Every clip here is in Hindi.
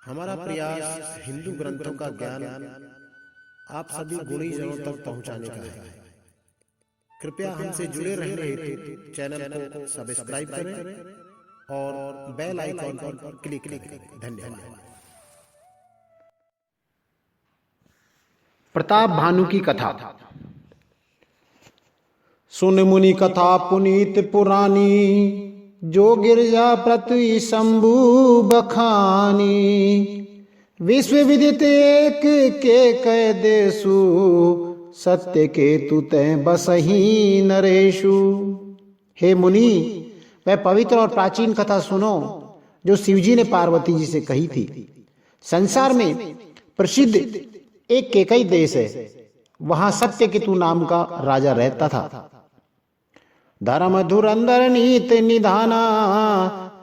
हमारा प्रयास हिंदू ग्रंथों का ज्ञान आप सभी गुणीजनों तक पहुंचाने का है। कृपया हमसे जुड़े रहने हेतु चैनल को सब्सक्राइब करें और बेल आइकॉन पर क्लिक करें। धन्यवाद। प्रताप भानु की कथा। सुन मुनि कथा पुनीत पुरानी, जो गिरजा पृथ्वी शंभु बखानी। विश्व विदित एक के कह देसु, सत्य के तु तै बसही नरेशु। हे मुनि, वह पवित्र और प्राचीन कथा सुनो जो शिवजी ने पार्वती जी से कही थी। संसार में प्रसिद्ध एक केकई देश है, वहां सत्यकेतु नाम का राजा रहता था। धर्म धुरंधर नीत निधाना,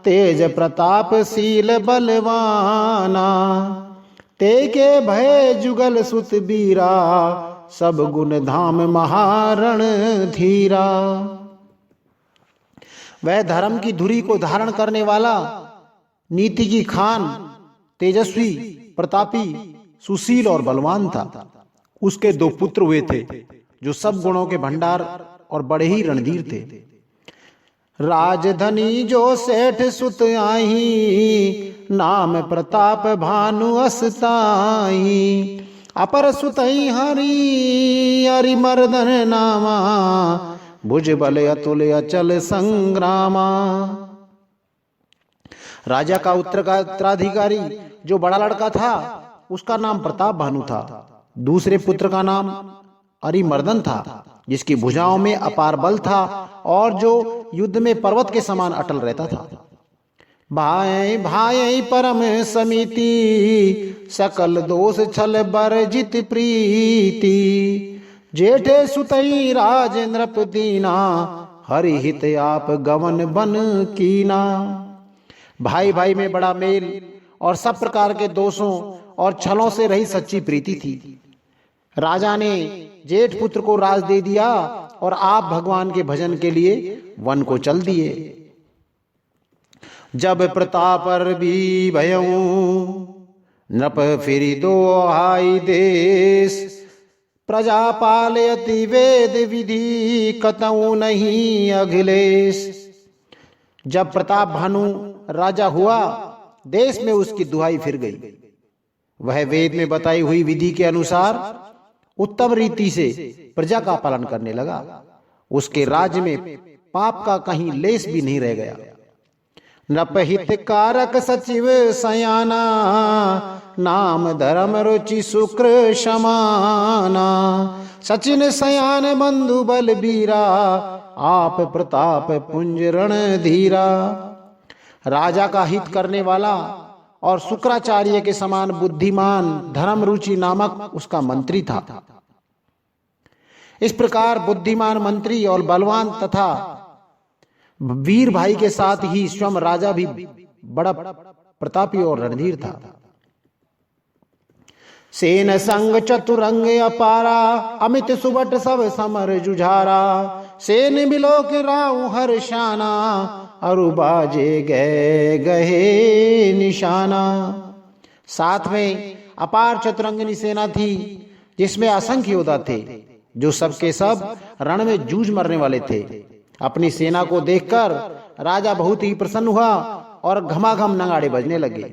तेज प्रतापशील बलवाना। ते के भय जुगल सुत बीरा, सब गुण धाम महारण धीरा। वह धर्म की धुरी को धारण करने वाला, नीति की खान, तेजस्वी, प्रतापी, सुशील और बलवान था। उसके 2 पुत्र हुए थे जो सब गुणों के भंडार और बड़े ही रणधीर थे। राजधनी जो सेठ सुत आही, नाम प्रताप भानु अस्ताई। अपर सुतई हरि हरि मर्दन नामा, भुज बल अतुल अचल संग्रामा। राजा का उत्तराधिकारी जो बड़ा लड़का था, उसका नाम प्रताप भानु था। दूसरे पुत्र का नाम अरिमर्दन था, जिसकी भुजाओं में अपार बल था और जो युद्ध में पर्वत के समान अटल रहता था। भाई भाई परम समिति, सकल दोष छल बरजित प्रीति। जेठे सुतई राज नृप दीना, हरि हित आप गवन बन कीना। भाई भाई में बड़ा मेल और सब प्रकार के दोषों और छलों से रही सच्ची प्रीति थी। राजा ने जेठ पुत्र को राज दे दिया और आप भगवान के भजन के लिए वन को चल दिए। जब प्रताप भी भयऊ, नृप फिरी दो हाई देश। प्रजा पालयति वेद विधि, कतऊ नहीं अखिलेश। जब प्रताप भानु राजा हुआ, देश में उसकी दुहाई फिर गई। वह वेद में बताई हुई विधि के अनुसार उत्तम रीति से प्रजा का पालन करने लगा। उसके राज्य में पाप का कहीं लेस भी नहीं रह गया। नृपहित कारक सचिव सयाना, नाम धर्म रुचि शुक्र समाना। सचिन सयान बंधु बल बीरा, आप प्रताप पुंज रण धीरा। राजा का हित करने वाला और शुक्राचार्य के समान बुद्धिमान धर्म रुचि नामक उसका मंत्री था। इस प्रकार बुद्धिमान मंत्री और बलवान तथा वीर भाई के साथ ही स्वयं राजा भी बड़ा प्रतापी और रणधीर था। सेन संग चतुरंग अपारा, अमित सुबट सब समर जुझारा। सेन बिलोक राउ हर्षाना, अरु बाजे गए गहे निशाना। साथ में अपार चतुरंगिनी सेना थी, जिसमें असंख्य योद्धा थे, जो सबके सब रण में जूझ मरने वाले थे। अपनी सेना को देखकर राजा बहुत ही प्रसन्न हुआ और घमाघम नगाड़े बजने लगे।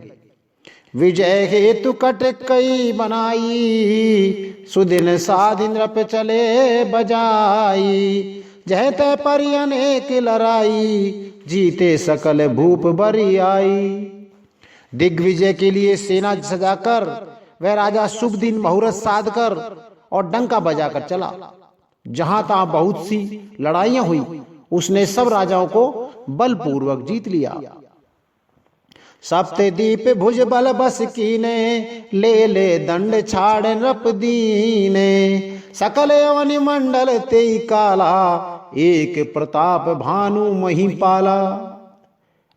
विजय हेतु कटकई बनाई, सुदिन साधि नृप चले बजाई। जह तय परि अनेक लड़ाई, जीते सकल भूप बरी आई। दिग्विजय के लिए सेना सजाकर वह राजा शुभ दिन मुहूर्त साध कर और डंका बजाकर चला। जहां तहां बहुत सी लड़ाइयां हुई, उसने सब राजाओं को बलपूर्वक जीत लिया। सप्ते दीप भुज बल बस कीने, ले ले दंड छाड़ नृप दीने। सकल यवन मंडल तेई काला, एक प्रताप भानु मही पाला।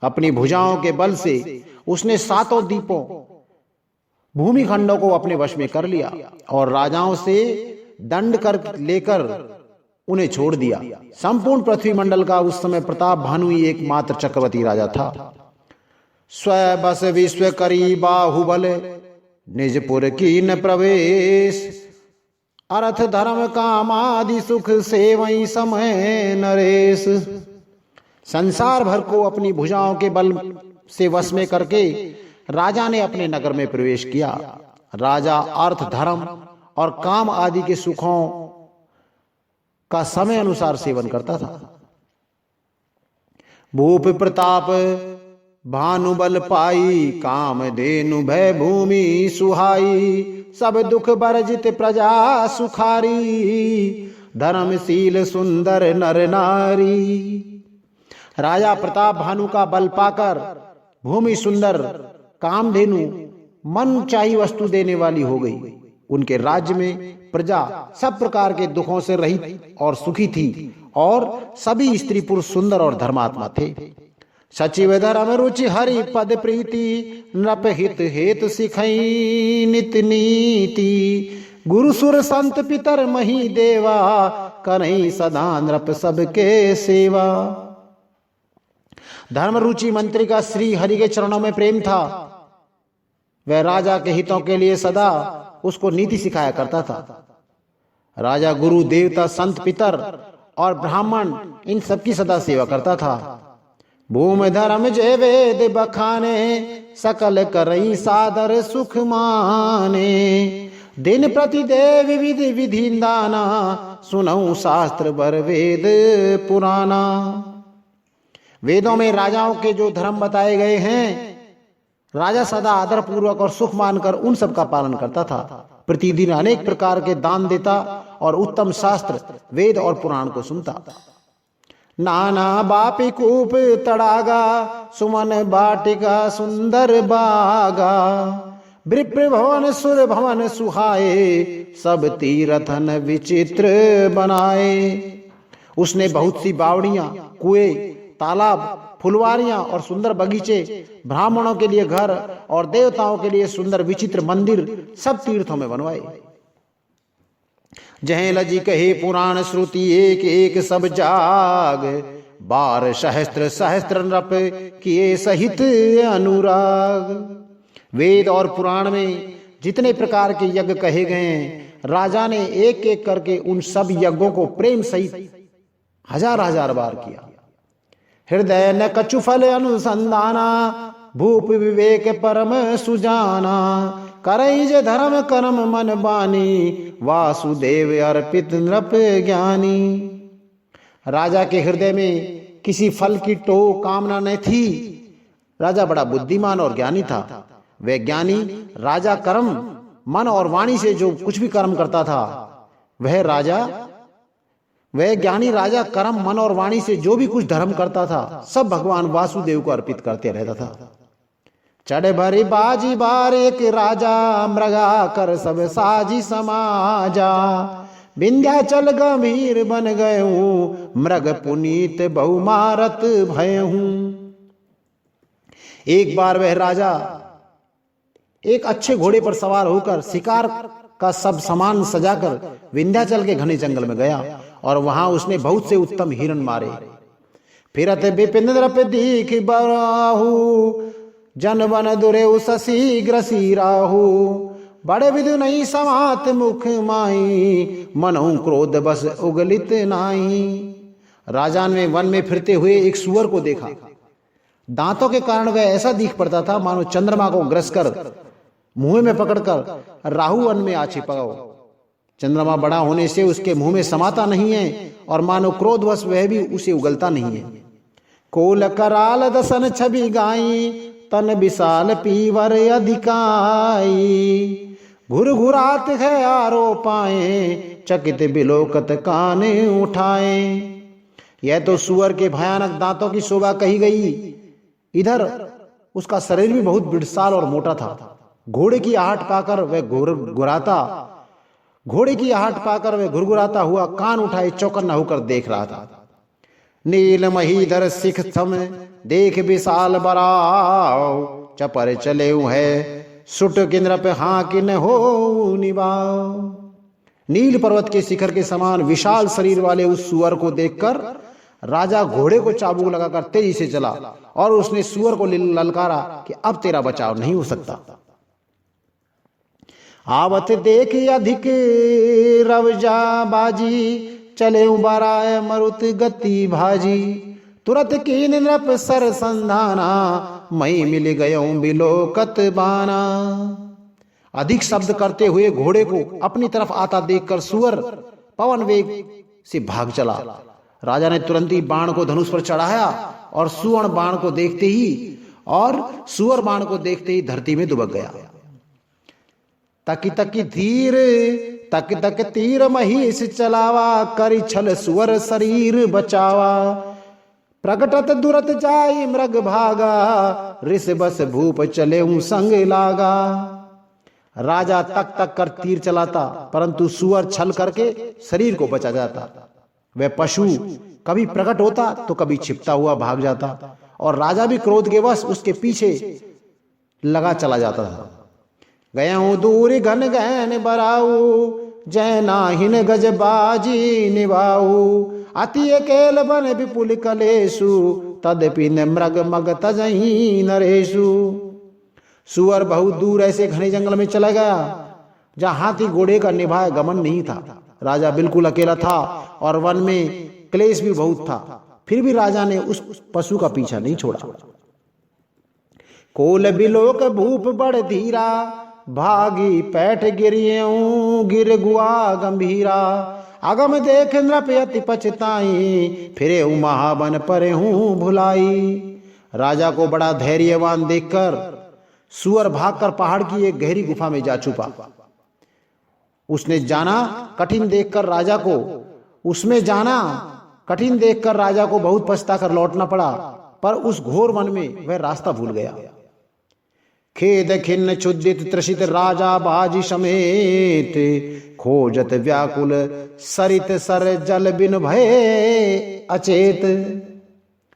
अपनी भुजाओं के बल से उसने 7 द्वीपों भूमिखंडों को अपने वश में कर लिया और राजाओं से दंड कर लेकर उन्हें छोड़ दिया। संपूर्ण पृथ्वी मंडल का उस समय प्रताप भानु ही एकमात्र चक्रवर्ती राजा था। स्व बस विश्व करी बाहुबल, निजपुर की न प्रवेश। अर्थ धर्म काम आदि सुख सेवई समय नरेश। संसार भर को अपनी भुजाओं के बल से वश में करके राजा ने अपने नगर में प्रवेश किया। राजा अर्थ धर्म और काम आदि के सुखों का समय अनुसार सेवन करता था। भूप प्रताप भानुबल पाई, काम धेनु भय भूमि सुहाई। सब दुख बरजित प्रजा सुखारी, धर्मशील सुंदर नर नारी। राजा प्रताप भानु का बल पाकर भूमि सुंदर, कामधेनु मन चाही वस्तु देने वाली हो गई। उनके राज्य में प्रजा सब प्रकार के दुखों से रहित और सुखी थी और सभी स्त्री पुरुष सुंदर और धर्मात्मा थे। सचिव धर्म रुचि हरि पद प्रीति, नृप हित हेतु सिखई नित नीति। गुरु सुर संत पितर मही देवा, करई सदा नृप सबके सेवा। धर्म रुचि मंत्री का श्री हरि के चरणों में प्रेम था। वह राजा के हितों के लिए सदा उसको नीति सिखाया करता था। राजा गुरु देवता संत पितर और ब्राह्मण इन सबकी सदा सेवा करता था। भूमि धर्म जय वेद बखाने, सकल करई सादर सुख माने। दिन प्रति देव विधि विधि दाना, सुनऊ शास्त्र बर वेद पुराना। वेदों में राजाओं के जो धर्म बताए गए हैं, राजा सदा आदर पूर्वक और सुख मानकर उन सब का पालन करता था। प्रतिदिन अनेक प्रकार के दान देता और उत्तम शास्त्र वेद और पुराण को सुनता। नाना बापी कूप तड़ागा, सुमन बाटिका सुंदर बागा। विप्र भवन सुर भवन सुहाए, सब तीर्थन विचित्र बनाए। उसने बहुत सी बावड़ियां, कुएं, तालाब, फुलवारियां और सुंदर बगीचे, ब्राह्मणों के लिए घर और देवताओं के लिए सुंदर विचित्र मंदिर सब तीर्थों में बनवाए। जहे लजी कहे पुराण श्रुति, एक एक सब जाग। 12 सहस्त्र सहस्त्र नृप किए सहित अनुराग। वेद और पुराण में जितने प्रकार के यज्ञ कहे गए हैं, राजा ने एक एक करके उन सब यज्ञों को प्रेम सहित हजार हजार बार किया। हृदय न कछु फल अनुसंधाना, भूप विवेक परम सुजाना। करई जे धर्म कर्म मन बानी, वासुदेव अर्पित नृप ज्ञानी। राजा के हृदय में किसी फल की टो कामना न थी। राजा बड़ा बुद्धिमान और ज्ञानी था। वह ज्ञानी राजा कर्म मन और वाणी से जो कुछ भी कर्म करता था, वह ज्ञानी राजा कर्म मन और वाणी से जो भी कुछ धर्म करता था, सब भगवान वासुदेव को अर्पित करते रहता था। चढ़ भरी बाजी बार एक राजा, मृगा कर सब साजी समाजा। विंध्याचल गंभीर बन गए हूँ, मृग पुनीत बहु मारत भय हूँ। एक बार वह राजा एक अच्छे घोड़े पर सवार होकर शिकार का सब सामान सजाकर विंध्याचल के घने जंगल में गया और वहां उसने बहुत से उत्तम हिरण मारे। फिरत विपिन नृप दीख बराहु, जन बन दुरेउ शशि ग्रसी राहु। बड़े विदु नहीं समात मुख माई, मनहु क्रोध बस उगलित नाई। राजा ने वन में फिरते हुए एक सुअर को देखा। दांतों के कारण वह ऐसा दिख पड़ता था मानो चंद्रमा को ग्रस कर मुंह में पकड़कर राहु वन में आ छिपा हो। चंद्रमा बड़ा होने से उसके मुंह में समाता नहीं है और मानो क्रोधवश वह भी उसे उगलता नहीं है। कोल कराल दसन छवि गाई, तन विशाल पीवर अधिकाई। घुर घुरात है आरो पाए, चकित बिलोकत कान उठाए। यह तो सुअर के भयानक दांतों की शोभा कही गई, इधर उसका शरीर भी बहुत विशाल और मोटा था। घोड़े की आहट पाकर वह घुरघुराता हुआ कान उठाए चौकन्ना होकर देख रहा था। नील महीधर सिख थम देख विशाल बराव, चपर चले है सुट किन्र पे हाँ कि न हो निभाव। नील पर्वत के शिखर के समान विशाल शरीर वाले उस सुअर को देखकर राजा घोड़े को चाबुक लगाकर तेजी से चला और उसने सूअर को ललकारा कि अब तेरा बचाव नहीं हो सकता। आवत देख अधिक रवजा बाजी, चले उबाराय मरुत गति भाजी। तुरत कीन नृप सर संधाना, मई मिल गयऊं बिलोकत बाना। अधिक शब्द करते हुए घोड़े को अपनी तरफ आता देखकर सूअर पवन वेग से भाग चला। राजा ने तुरंत ही बाण को धनुष पर चढ़ाया और सुवर्ण बाण को देखते सूअर बाण को देखते ही धरती में दुबक गया। तकी तक तीर महिष चलावा, करी छल सुअर शरीर बचावा। प्रगटत दुरत जाई मृग भागा, ऋष बस भूप चले संग लागा। राजा तक तक कर तीर चलाता, परंतु सुअर छल करके शरीर को बचा जाता। वह पशु कभी प्रकट होता तो कभी छिपता हुआ भाग जाता और राजा भी क्रोध के वश उसके पीछे लगा चला जाता था। गयऊं दूर घन गहन बराऊ, जय नाहिन गज बाजी निभाऊ। अति अकेल बन विपुल कलेशु, तदपि न मृग मग तजही नरेशु। सुअर बहुत दूर ऐसे घने जंगल में चला गया जहां हाथी घोड़े का निभाया गमन नहीं था। राजा बिल्कुल अकेला था और वन में क्लेश भी बहुत था, फिर भी राजा ने उस पशु का पीछा नहीं छोड़ा। कोल बिलोक भूप बड़ धीरा, भागी पैठ गिरियऊं गिर गुआ गंभीरा। अगम देख नृप अति पछताई, फिरे महाबन परे हूं भुलाई। राजा को बड़ा धैर्यवान देखकर सूअर भागकर पहाड़ की एक गहरी गुफा में जा छुपा। उसमें जाना कठिन देखकर राजा को बहुत पछताकर लौटना पड़ा, पर उस घोर वन में वह रास्ता भूल गया। खेद खिन्न क्षुदित त्रसित राजा बाजी समेत, खोजत व्याकुल सरित सर जल बिन भय अचेत।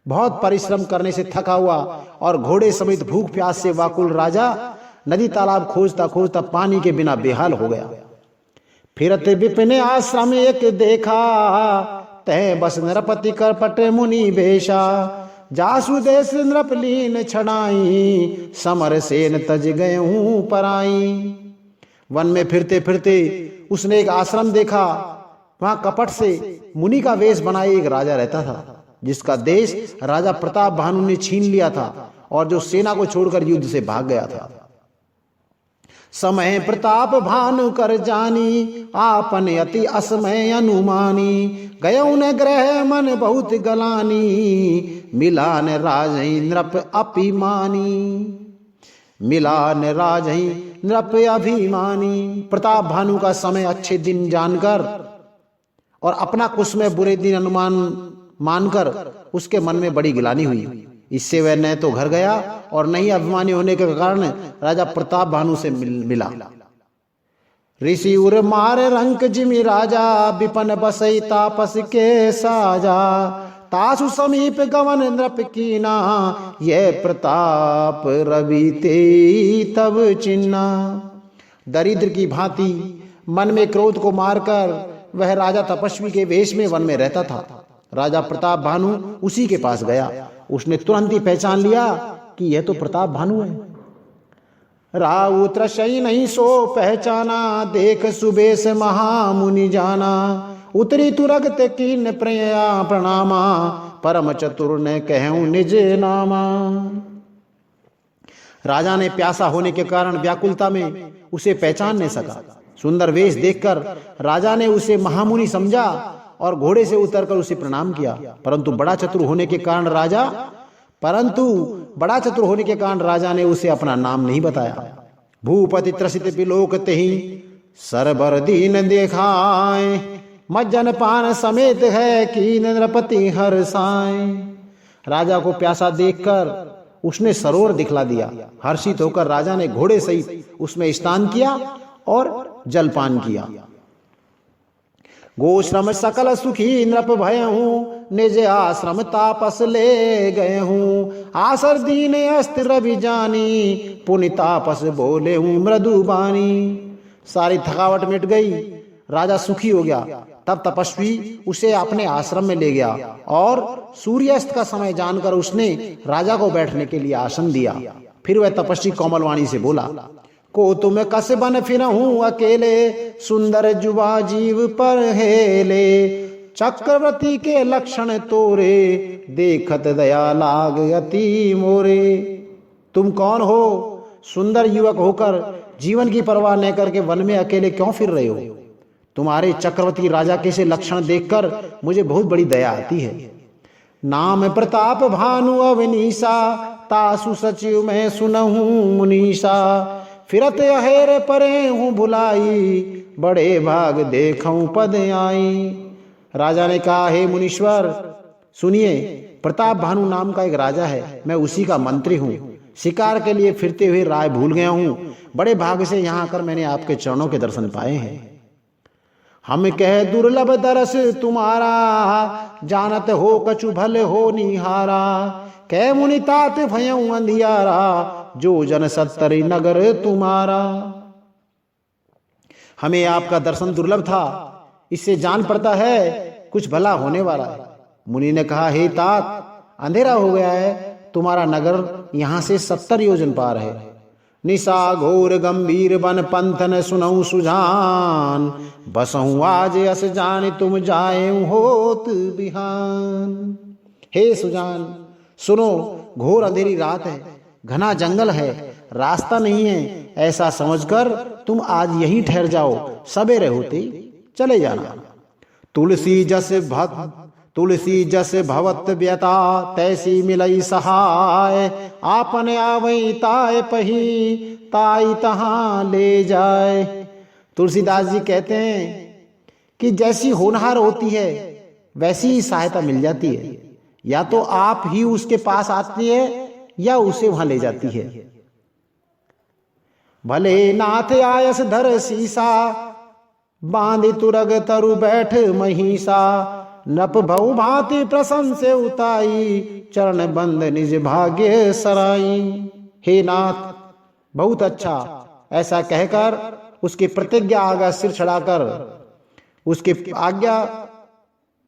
बहुत परिश्रम करने से थका हुआ और घोड़े समेत भूख प्यास से व्याकुल राजा नदी तालाब खोजता खोजता पानी के बिना बेहाल हो गया। फिरत विपिन आश्रम एक देखा, तह बस नरपति करपट मुनि बेशा। जासु देश नृपलीन छड़ाई, समर सेन तज गयऊं पराई। वन में फिरते फिरते उसने एक आश्रम देखा। वहां कपट से मुनि का वेश बनाए एक राजा रहता था, जिसका देश राजा प्रताप भानु ने छीन लिया था और जो सेना को छोड़कर युद्ध से भाग गया था। समय प्रताप भानु कर जानी, आपन अति असमय अनुमानी। गयऊं न ग्रह मन बहुत गलानी, मिलान राजहि नृप अभिमानी। प्रताप भानु का समय अच्छे दिन जानकर और अपना कुछ में बुरे दिन अनुमान मानकर उसके मन में बड़ी गिलानी हुई। इससे वह न तो घर गया और न ही अभिमानी होने के कारण राजा प्रताप भानु से मिला। ऋषि उर मार रंक जिमि राजा, विपन बसई तापस के साजा। तासु समीप गवन नृप कीना, यह प्रताप रवि ते तब चिन्ना। दरिद्र की भांति मन में क्रोध को मारकर वह राजा तपस्वी के वेश में वन में रहता था। राजा प्रताप भानु उसी के पास गया। उसने तुरंत ही पहचान लिया कि यह तो प्रताप भानु है। राउत रसई नहीं सो पहचाना, देख सुबेश महामुनि जाना। उतरी तुरगत कीन प्रया प्रणामा, परम चतुर ने कहूं निज नामा। राजा ने प्यासा होने के कारण व्याकुलता में उसे पहचान नहीं सका। सुंदर वेश देखकर राजा ने उसे महामुनि समझा और घोड़े से उतरकर उसे प्रणाम किया, परंतु बड़ा चतुर होने के कारण राजा ने उसे अपना नाम नहीं बताया। भूपति त्रसित बिलोक तेहि, सरबर दीन देखाए। मज्जन पान समेत है कीन नृपति हर्षाए। राजा को प्यासा देखकर उसने सरोवर दिखला दिया। हर्षित होकर राजा ने घोड़े सहित उसमें स्नान किया और जलपान किया। गोश्रम सकल सुखी नृप भय हूँ, निज आश्रम तापस ले गए हूँ। आसर दीन अस्त्र रवि जानी, पुनि तापस बोले हूँ मृदुबानी। सारी थकावट मिट गई। राजा सुखी हो गया। तब तपस्वी उसे अपने आश्रम में ले गया और सूर्यास्त का समय जानकर उसने राजा को बैठने के लिए आसन दिया। फिर वह तपस्वी कोमलवाणी से बोला, को तुम कस बन फिरहूं अकेले, सुंदर जुबा जीव पर हेले, चक्रवर्ती के लक्षण तोरे, देखत दया लाग अति मोरे। तुम कौन हो? सुंदर युवक होकर जीवन की परवाह न करके वन में अकेले क्यों फिर रहे हो? तुम्हारे चक्रवर्ती राजा के से लक्षण देखकर मुझे बहुत बड़ी दया आती है। नाम प्रताप भानु अवनीसा, तासु सचिव मैं सुनहूं मुनीसा, फिरत अहेर परे हूं भुलाई, बड़े भाग देखऊं पद आई। राजा ने कहा, हे मुनीश्वर सुनिए, प्रताप भानु नाम का एक राजा है, मैं उसी का मंत्री हूँ। शिकार के लिए फिरते हुए राय भूल गया हूँ, बड़े भाग से यहाँ आकर मैंने आपके चरणों के दर्शन पाए हैं। हम कह दुर्लभ दरस तुम्हारा, जानत हो कछु भल हो निहारा, कह मुनि तात भयं अंधियारा, जो जन सत्तरी नगर तुम्हारा। हमें आपका दर्शन दुर्लभ था, इससे जान पड़ता है कुछ भला होने वाला है। मुनि ने कहा, हे तात, अंधेरा हो गया है, तुम्हारा नगर यहां से 70 योजन पार है। निशा घोर गंभीर बन पंथन सुनऊ सुजान, बसहूं आज अस जान तुम जाए होत बिहान। हे सुजान सुनो, घोर अंधेरी रात है, घना जंगल है, रास्ता नहीं है, ऐसा समझकर तुम आज यहीं ठहर जाओ, सवेरे होते चले जाना। तुलसी जस भवत व्यता, तैसी मिलई सहाय, आपने आवई ताय पही, ताई तहां ले जाए। तुलसीदास जी कहते हैं कि जैसी होनहार होती है वैसी ही सहायता मिल जाती है, या तो आप ही उसके पास आती है या उसे वहां ले जाती है। भले नाथ आयस धर सीसा, बांधि तुरग तरु बैठ महिषा, नप भऊ भांति प्रसन्न से उताई, चरण बंद निज भाग्य सराई। हे नाथ बहुत अच्छा, ऐसा कहकर उसकी प्रतिज्ञा आज्ञा सिर चढ़ाकर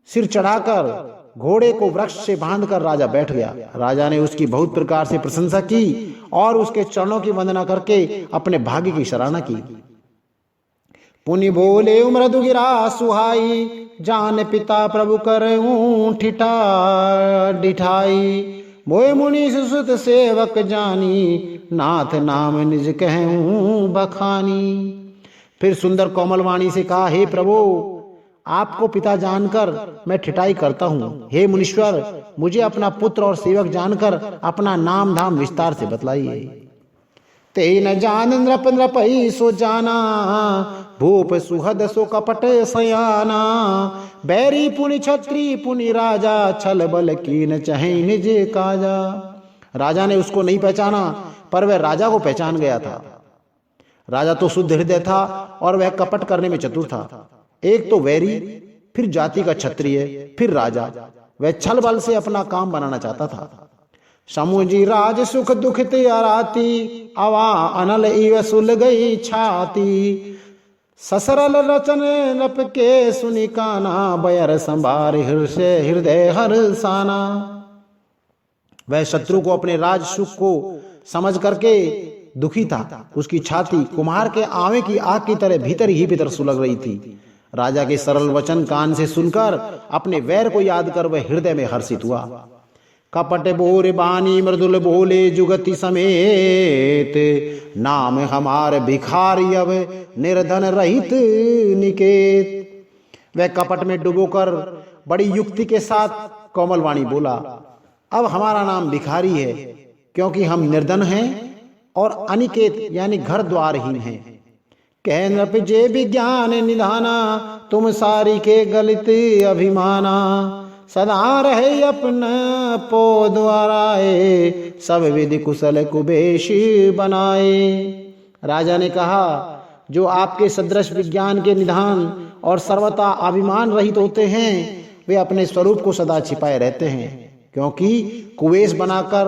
सिर चढ़ाकर घोड़े को वृक्ष से बांधकर राजा बैठ गया। राजा ने उसकी बहुत प्रकार से प्रशंसा की और उसके चरणों की वंदना करके अपने भाग्य की सराहना की। पुनि बोले मृदु गिरा सुहाई, जान पिता प्रभु करऊं ठिठा डिठाई, मोय मुनि सुत सेवक जानी, नाथ नाम निज कहूं बखानी। फिर सुंदर कोमलवाणी से कहा, हे प्रभु आपको पिता जानकर मैं ठिठाई करता हूँ। हे मुनीश्वर मुझे अपना पुत्र और सेवक जानकर अपना नाम धाम विस्तार से बतलाइए। ते न जान नृप नृपई सो जाना, भूप सुहद सो कपट सयाना, बैरी पुनि छत्री पुनि राजा, छल बल कीन चहे निज काजा। राजा ने उसको नहीं पहचाना, पर वह राजा को पहचान गया था। राजा तो शुद्ध हृदय था और वह कपट करने में चतुर था। एक तो वैरी, फिर जाति का क्षत्रिय, फिर राजा, वह छल बल से अपना काम बनाना चाहता था। समुझी राज सुख दुखित आराती, अवा अनल इव सुल गई छाती, ससरल रचन नप के सुनि काना, बयर संभार हृदय हर्षाना। वह शत्रु को अपने राज सुख को समझ करके दुखी था। उसकी छाती कुम्हार के आवे की आग की तरह भीतर ही भीतर सुलग रही थी। राजा के सरल वचन कान से सुनकर अपने वैर को याद कर वह हृदय में हर्षित हुआ। कपट बोर बानी मृदुल बोले जुगति समेत, नाम हमार भिखारी अब निर्धन रहित निकेत। वह कपट में डुबोकर बड़ी युक्ति के साथ कोमलवाणी बोला, अब हमारा नाम भिखारी है, क्योंकि हम निर्धन हैं और अनिकेत यानी घर द्वारहीन हैं। कह नृप जे विज्ञान निधाना, तुम सारी के गलित अभिमाना, सदा रहे अपना पो द्वाराए, सब विधि कुशल कुबेश बनाए। राजा ने कहा, जो आपके सदृश विज्ञान के निधान और सर्वथा अभिमान रहित होते हैं, वे अपने स्वरूप को सदा छिपाए रहते हैं, क्योंकि कुवेश बनाकर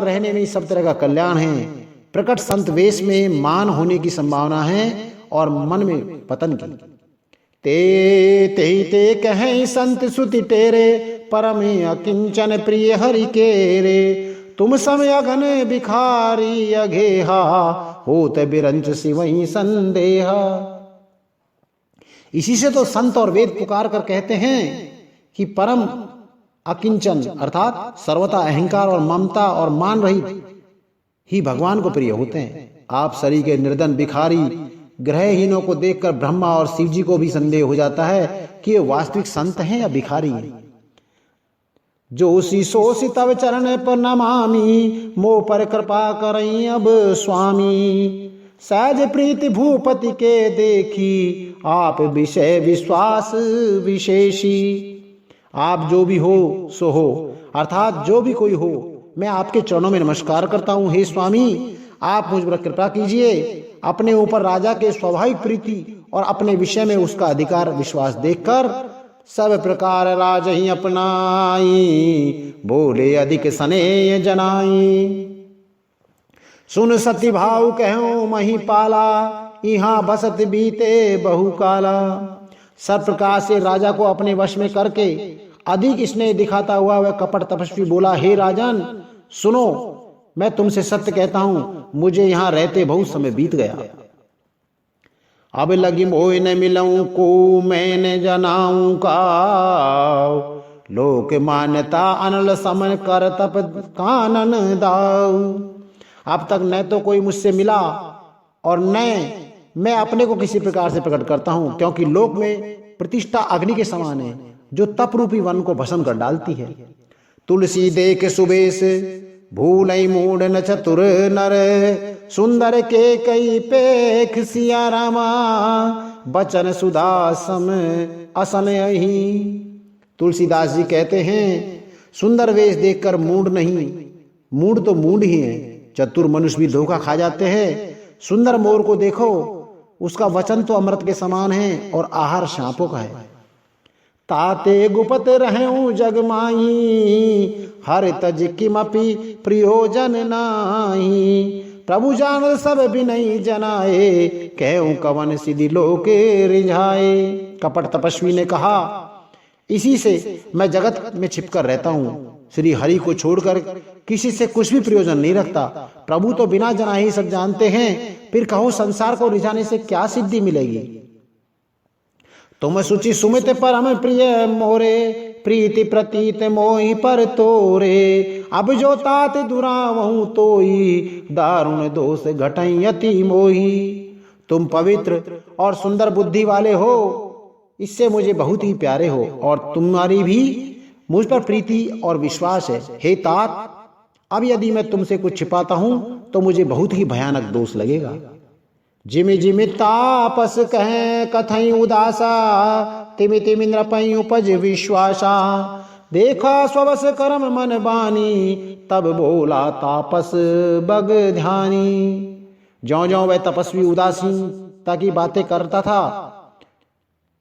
रहने में सब तरह का कल्याण है। प्रकट संत वेश में मान होने की संभावना है और मन में पतन की। ते कहें संत सुति तेरे, परम अकिंचन प्रिय हरि के रे। तुम समय अघन बिखारी अघेहा, होत बिरंच सिवई संदेहा। इसी से तो संत और वेद पुकार कर कहते हैं कि परम अकिंचन अर्थात सर्वथा अहंकार और ममता और मान रहित ही भगवान को प्रिय होते हैं। आप शरीर के निर्धन भिखारी ग्रहहीनों को देखकर ब्रह्मा और शिव जी को भी संदेह हो जाता है कि ये वास्तविक संत हैं या भिखारी हैं। जो सोसी तब चरण पर नमामि, मोह पर कृपा करई अब स्वामी। सहज प्रीति भूपति के देखी, आप विषय विश्वास विशेषी। आप जो भी हो सो हो, अर्थात जो भी कोई हो, मैं आपके चरणों में नमस्कार करता हूँ। हे स्वामी, आप मुझ पर कृपा कीजिए। अपने ऊपर राजा के स्वाभाविक प्रीति और अपने विषय में उसका अधिकार विश्वास देखकर सब प्रकार राज ही अपनाई, बोले अधिक स्नेह जनाई। सुन सती भाव कहूं मही पाला, यहाँ बसत बीते बहु काला। सब प्रकार से राजा को अपने वश में करके अधिक स्नेह दिखाता हुआ वह कपट तपस्वी बोला, हे राजन सुनो, मैं तुमसे सत्य कहता हूं, मुझे यहां रहते बहुत समय बीत गया। अब लगी मोह न मिलऊं को मैंने जनाऊं का, लोक मान्यता अनल समन कर तप कानन दाऊ। अब तक न तो कोई मुझसे मिला और न मैं अपने को किसी प्रकार से प्रकट करता हूं, क्योंकि लोक में प्रतिष्ठा अग्नि के समान है जो तप रूपी वन को भस्म कर डालती है। तुलसी देख सुबेश भूलई मूड न चतुर नर, सुंदर के कई पेख सिया रामा, बचन सुधा सम असन अही। तुलसीदास जी कहते हैं, सुंदर वेश देखकर मूड नहीं, मूड तो मूड ही है, चतुर मनुष्य भी धोखा खा जाते हैं। सुंदर मोर को देखो, उसका वचन तो अमृत के समान है और आहार सांपों का है। ताते गुपत रहूं जगमाई, हर तज किमपि प्रयोजन नाही। प्रभु जान सब बिनई जनाए, कहूं कवन सिद्धि लोके रिझाए। कपट तपस्वी ने कहा, इसी से मैं जगत में छिपकर रहता हूँ, श्री हरि को छोड़कर किसी से कुछ भी प्रयोजन नहीं रखता। प्रभु तो बिना जनाए ही सब जानते हैं, फिर कहो संसार को रिझाने से क्या सिद्धि मिलेगी। तुम सुचि सुमित परम प्रिय मोरे, प्रीति प्रतीत मोहि पर तोरे। अब जो तात दुरावहूं तोई, दारुण दोष घटई अति मोही। तुम पवित्र और सुंदर बुद्धि वाले हो, इससे मुझे बहुत ही प्यारे हो, और तुम्हारी भी मुझ पर प्रीति और विश्वास है। हे तात, अब यदि मैं तुमसे कुछ छिपाता हूं तो मुझे बहुत ही भयानक दोष लगेगा। जिमि जिमि तापस कहें कथई उदासा, तिमि तिमि नृपई उपज विश्वासा। देखा स्ववस कर्म मन बानी, तब बोला तापस बग ध्यानी। ज्यों ज्यों वह तपस्वी उदासीनता की बातें करता था,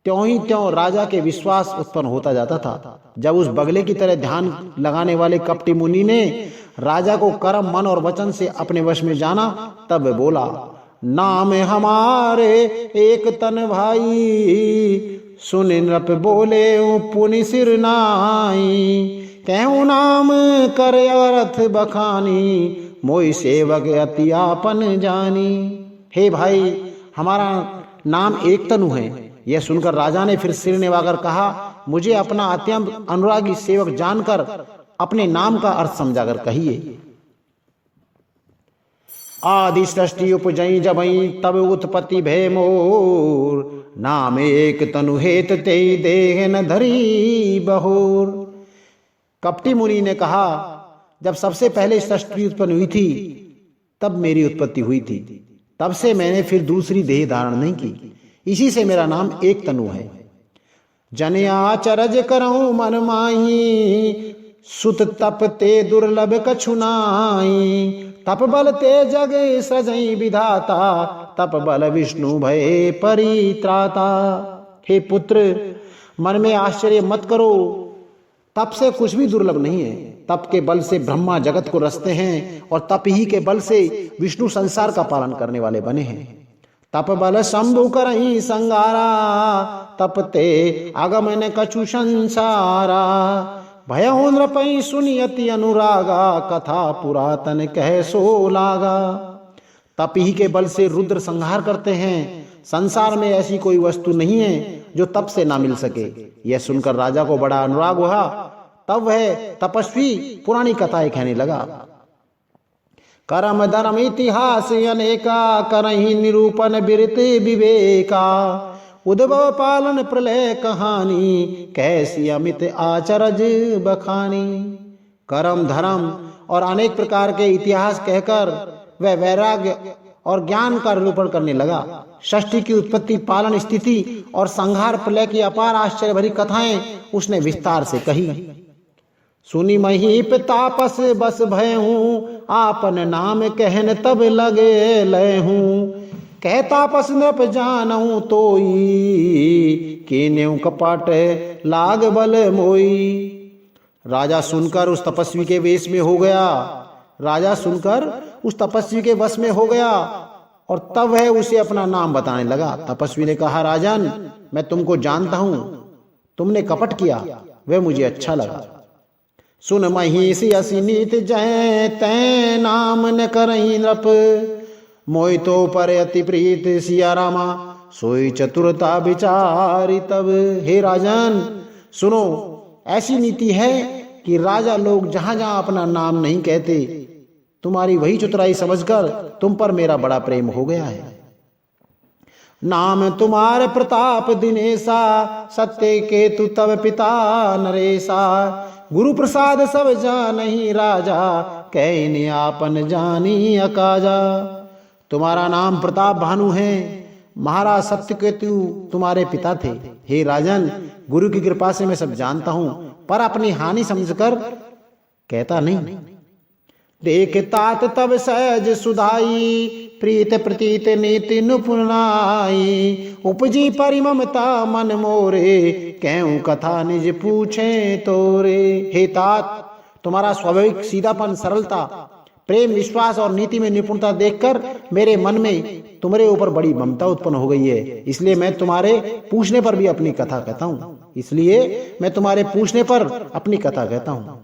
त्यों ही त्यों राजा के विश्वास उत्पन्न होता जाता था। जब उस बगले की तरह ध्यान लगाने वाले कपटी मुनि ने राजा को कर्म मन और वचन से अपने वश में जाना, तब बोला, नाम हमारे एक तन भाई, सुन नृप बोले पुनि सिर नाई। कहूँ नाम कर अर्थ बखानी, मोई सेवक अति आपन जानी। हे भाई, हमारा नाम एक तनु है। यह सुनकर राजा ने फिर सिर निभाकर कहा, मुझे अपना अत्यंत अनुरागी सेवक जानकर अपने नाम का अर्थ समझाकर कहिए। आदि सृष्टि उपजई जबई, तब उत्पत्ति भय मोर। नाम एक तनु हेत ते देह न धरी बहोर। कपटी मुनि ने कहा, जब सबसे पहले सृष्टि उत्पन्न हुई थी तब मेरी उत्पत्ति हुई थी, तब से मैंने फिर दूसरी देह धारण नहीं की, इसी से मेरा नाम एक तनु है। जन आचरज करऊं मन माही, सुत तप ते दुर्लभ कछु नाई। तप बल ते जग सजई विधाता, तप बल विष्णु भय परित्राता। हे पुत्र, मन में आश्चर्य मत करो, तप से कुछ भी दुर्लभ नहीं है। तप के बल से ब्रह्मा जगत को रचते हैं और तप ही के बल से विष्णु संसार का पालन करने वाले बने हैं। तप बल शंभु करही संगारा, तपते आगमन कछु संसारा। भयउ नृपै सुनियति अनुरागा, कथा पुरातन कह सो लागा। तप ही के बल से रुद्र संहार करते हैं। संसार में ऐसी कोई वस्तु नहीं है जो तप से ना मिल सके। यह सुनकर राजा को बड़ा अनुराग हुआ। तब वह तपस्वी पुरानी कथाएं कहने लगा। करम धर्म इतिहास अनेका, करहि निरूपण बिरत विवेका। उद्भव पालन प्रलय कहानी, कैसी अमित आचरज बखानी। कर्म धर्म और अनेक प्रकार के इतिहास कहकर वह वैराग्य और ज्ञान का निरूपण करने लगा। षष्ठी की उत्पत्ति, पालन, स्थिति और संहार प्रलय की अपार आश्चर्य भरी कथाएं उसने विस्तार से कही। सुनी महीप तापस बस भयहूँ, आपन नाम कहन तब लगे लयहूँ। कह तापस नृप जानहूँ तोई, कीन्यू कपट लाग बल मोई। राजा सुनकर उस तपस्वी के वेश में हो गया। राजा सुनकर उस तपस्वी के वश में हो गया और तब वह उसे अपना नाम बताने लगा। तपस्वी ने कहा, राजन, मैं तुमको जानता हूं, तुमने कपट किया, वह मुझे अच्छा लगा। सुन महिषी असी नीत जय, तै नाम न करही नृप। मोहि तो पर अति प्रीत सिया रामा, सोई चतुरता विचारी तब। हे राजन सुनो, ऐसी नीति है कि राजा लोग जहां जहां अपना नाम नहीं कहते, तुम्हारी वही चतुराई समझकर तुम पर मेरा बड़ा प्रेम हो गया है। नाम तुम्हारे प्रताप दिनेशा, सत्य केतु तब पिता नरेशा। गुरु प्रसाद सब जानहि राजा, कहने आपन जानी अकाजा। तुम्हारा नाम प्रताप भानु है, महाराज सत्यकेतु तुम्हारे पिता थे। हे राजन, गुरु की कृपा से मैं सब जानता हूं, पर अपनी हानि समझकर कहता नहीं। देख तात तब सहज सुधाई, प्रीत प्रतीत नीति नुपुनाई। उपजी परिममता मन मोरे, कहूं कथा निज पूछे तोरे। हे तात, तुम्हारा स्वाभाविक सीधापन, सरलता, प्रेम, विश्वास और नीति में निपुणता देखकर मेरे मन में तुम्हारे ऊपर बड़ी ममता उत्पन्न हो गई है। इसलिए मैं तुम्हारे पूछने पर भी अपनी कथा कहता हूं।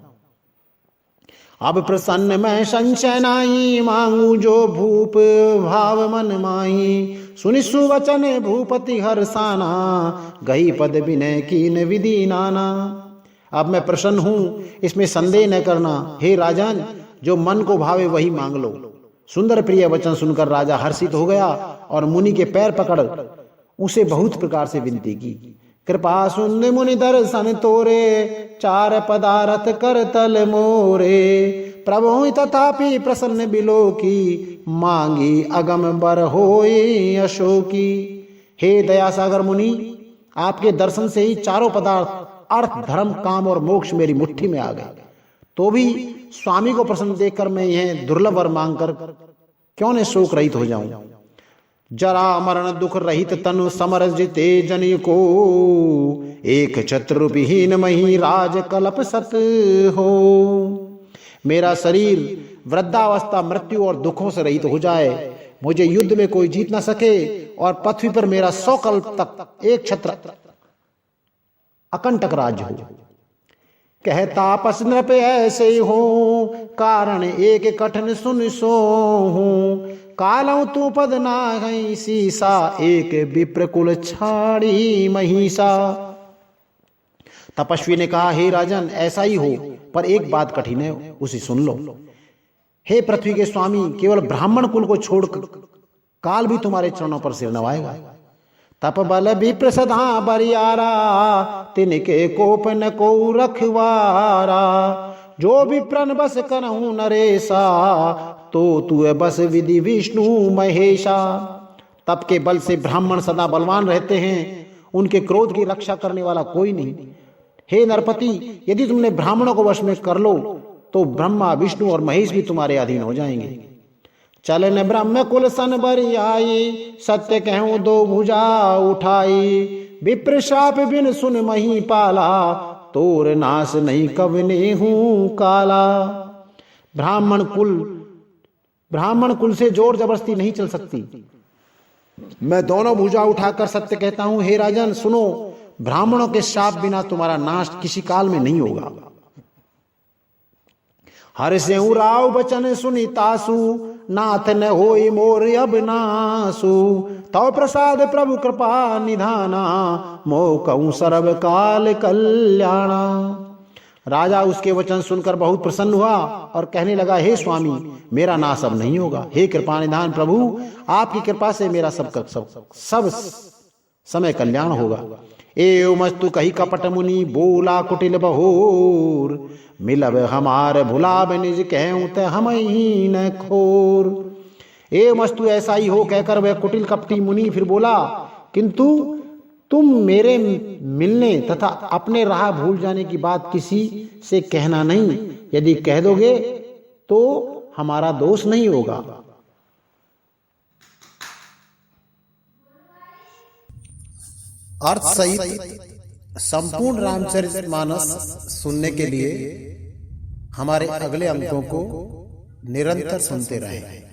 अब प्रसन्न मैं संशय नाई, मांगू जो भूप भाव मन माही। सुनि सुवचन भूपति हर्षाना, गई पद विनय कीन विधि नाना। अब मैं प्रसन्न हूं, इसमें संदेह न करना। हे राजन, जो मन को भावे वही मांग लो। सुंदर प्रिय वचन सुनकर राजा हर्षित हो गया और मुनि के पैर पकड़ उसे बहुत प्रकार से विनती की। कृपा सुन मुनि दर्शन तोरे, चार पदारथ कर तल मोरे। प्रभु तथापि प्रसन्न बिलो की, मांगी अगम बर होई अशोकी। हे दया सागर मुनि, आपके दर्शन से ही चारों पदार्थ अर्थ, धर्म, काम और मोक्ष मेरी मुट्ठी में आ गए। तो भी स्वामी को प्रसन्न देखकर मैं यह दुर्लभ वर मांगकर क्यों न शोक रहित हो जाऊं। जरा मरण दुख रहित तनु समर जिते जन को, एक छत्र विहीन मही राज कल्प सत हो। मेरा शरीर वृद्धावस्था, मृत्यु और दुखों से रहित हो जाए, मुझे युद्ध में कोई जीत न सके और पृथ्वी पर मेरा 100 कल्प तक एक छत्र अकंटक राज्य हो। कह तापस नृप ऐसे हो, कारण एक कठिन सुन सो हूं। कालऊ तू पद नाहि सीसा, एक विप्र कुल छाड़ी महिषा। तपस्वी ने कहा, हे राजन, ऐसा ही हो, पर एक बात कठिन है, उसे सुन लो। हे पृथ्वी के स्वामी, केवल ब्राह्मण कुल को छोड़कर काल भी तुम्हारे चरणों पर सिर नवाएगा। तप बल विप्र सदा बरियारा, तिनके कोप न को रखवारा। जो विप्रन बस करहूं नरेशा, तो तू बस विधि विष्णु महेशा। तप के बल से ब्राह्मण सदा बलवान रहते हैं, उनके क्रोध की रक्षा करने वाला कोई नहीं। हे नरपति, यदि तुमने ब्राह्मणों को वश में कर लो तो ब्रह्मा, विष्णु और महेश भी तुम्हारे अधीन हो जाएंगे। चलन ब्रह्म कुल सन बरी आई, सत्य कहूं दो भुजा उठाई। विप्र शाप बिन सुन मही पाला, तोर नाश नहीं कवने हूं काला। ब्राह्मण कुल से जोर जबरदस्ती नहीं चल सकती। मैं दोनों भुजा उठाकर सत्य कहता हूं, हे राजन सुनो, ब्राह्मणों के शाप बिना तुम्हारा नाश किसी काल में नहीं होगा। हर से राव बचन सुनी तासु, नाथ न होई मोर अब नासु। तव प्रसाद प्रभु कृपा निधाना, मोह कहूं सर्व काल कल्याणा। राजा उसके वचन सुनकर बहुत प्रसन्न हुआ और कहने लगा, हे स्वामी, मेरा नाश अब नहीं होगा। हे कृपा निधान प्रभु, आपकी कृपा से मेरा सब समय कल्याण होगा। एव मस्तु कही कपट मुनि, बोला कुटिल बहोर। मिलब हमार भुलाब निज कहूं त हम ही न खोर। ए मस्तु ऐसा ही हो कहकर वह कुटिल कपटी मुनि फिर बोला, किंतु तुम मेरे मिलने तथा अपने राह भूल जाने की बात किसी से कहना नहीं। यदि कह दोगे तो हमारा दोष नहीं होगा। अर्थ सहित संपूर्ण रामचरितमानस सुनने के लिए हमारे अगले अंकों को निरंतर सुनते रहें।